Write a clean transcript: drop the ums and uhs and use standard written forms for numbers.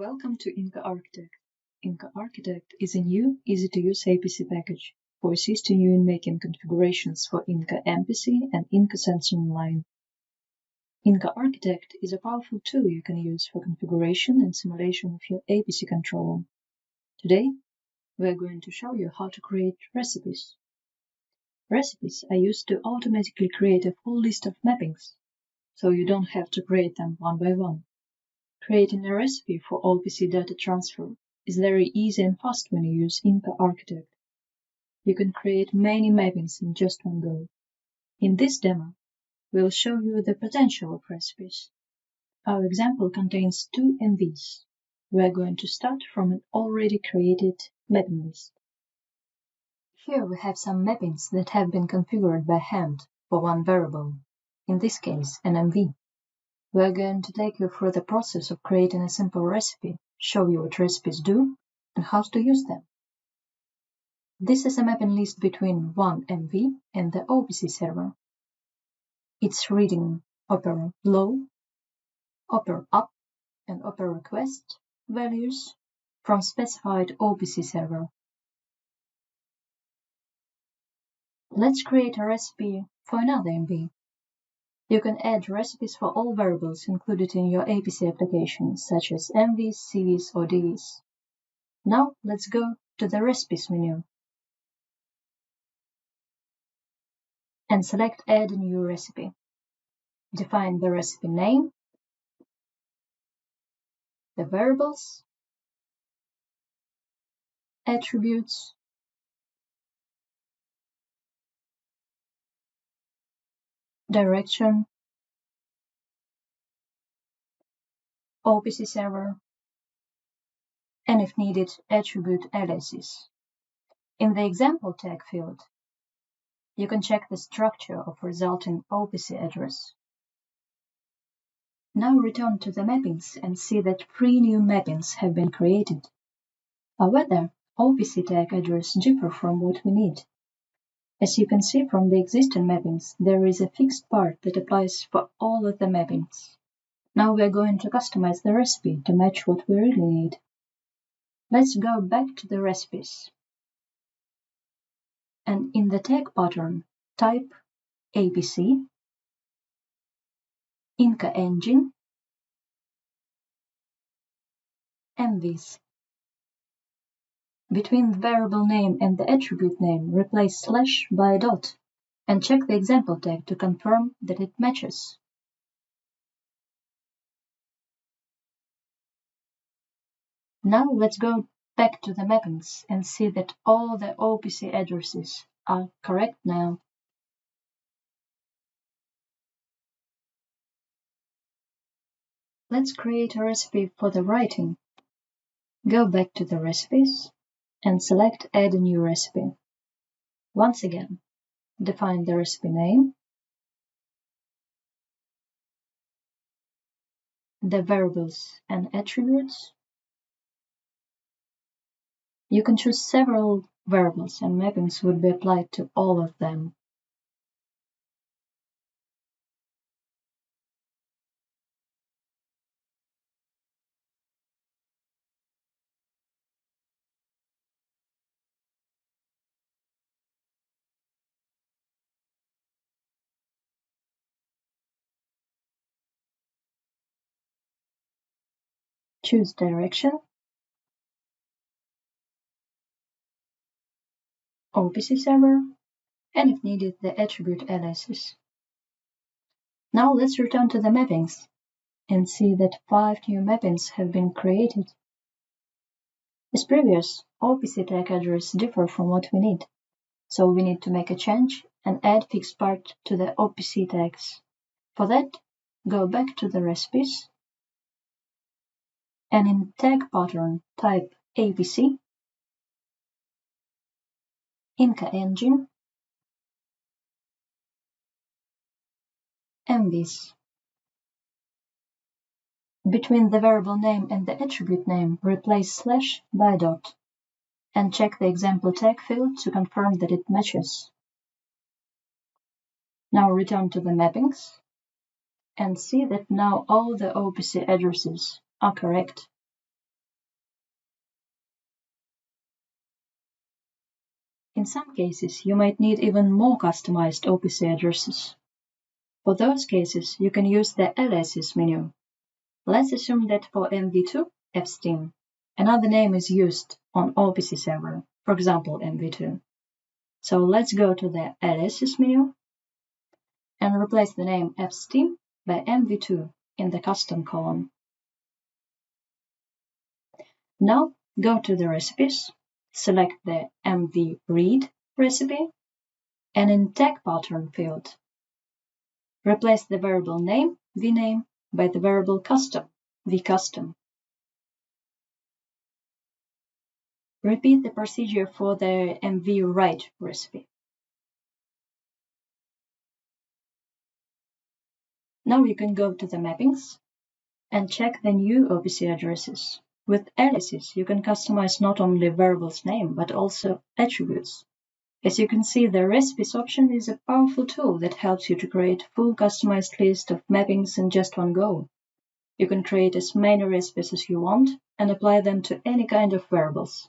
Welcome to INCA Architect. INCA Architect is a new, easy-to-use APC package for assisting you in making configurations for INCA MPC and INCA Sensor Online. INCA Architect is a powerful tool you can use for configuration and simulation of your APC controller. Today, we are going to show you how to create recipes. Recipes are used to automatically create a full list of mappings, so you don't have to create them one by one. Creating a recipe for Opc data transfer is very easy and fast when you use INCA Architect. You can create many mappings in just one go. In this demo, we'll show you the potential of recipes. Our example contains 2 MVs. We are going to start from an already created mapping list. Here we have some mappings that have been configured by hand for one variable, in this case an MV. We are going to take you through the process of creating a simple recipe, show you what recipes do, and how to use them. This is a mapping list between one MV and the Opc server. It's reading Opr low, Opr up, and Opr request values from specified Opc server. Let's create a recipe for another MV. You can add recipes for all variables included in your APC application, such as MVs, CVs, or DVs. Now let's go to the Recipes menu and select Add a new recipe. Define the recipe name, the variables, attributes, direction, Opc server, and if needed, attribute aliases. In the example tag field, you can check the structure of resulting Opc address. Now return to the mappings and see that 3 new mappings have been created. However, Opc tag address differ from what we need. As you can see from the existing mappings, there is a fixed part that applies for all of the mappings. Now we are going to customize the recipe to match what we really need. Let's go back to the recipes. And in the tag pattern, type APC, INCA engine, MVs. Between the variable name and the attribute name, replace slash by a dot, and check the example tag to confirm that it matches. Now let's go back to the mappings and see that all the Opc addresses are correct now. Let's create a recipe for the writing. Go back to the recipes and select Add a new recipe. Once again, define the recipe name, the variables and attributes. You can choose several variables and mappings would be applied to all of them. Choose direction, Opc server, and if needed, the attribute aliases. Now let's return to the mappings and see that 5 new mappings have been created. As previous, Opc tag address differ from what we need, so we need to make a change and add fixed part to the Opc tags. For that, go back to the recipes, and in tag pattern type APC, INCA engine, MVs. Between the variable name and the attribute name, replace slash by a dot, and check the example tag field to confirm that it matches. Now return to the mappings and see that now all the Opc addresses are correct. In some cases, you might need even more customized Opc addresses. For those cases, you can use the Aliases menu. Let's assume that for MV2 fstim, another name is used on Opc server, for example MV2. So let's go to the Aliases menu and replace the name fstim by MV2 in the custom column. Now go to the recipes, select the MV read recipe, and in tag pattern field, replace the variable name vname by the variable custom vcustom. Repeat the procedure for the MV write recipe. Now you can go to the mappings and check the new Opc addresses. With aliases, you can customize not only variable's name, but also attributes. As you can see, the recipes option is a powerful tool that helps you to create a full customized list of mappings in just one go. You can create as many recipes as you want and apply them to any kind of variables.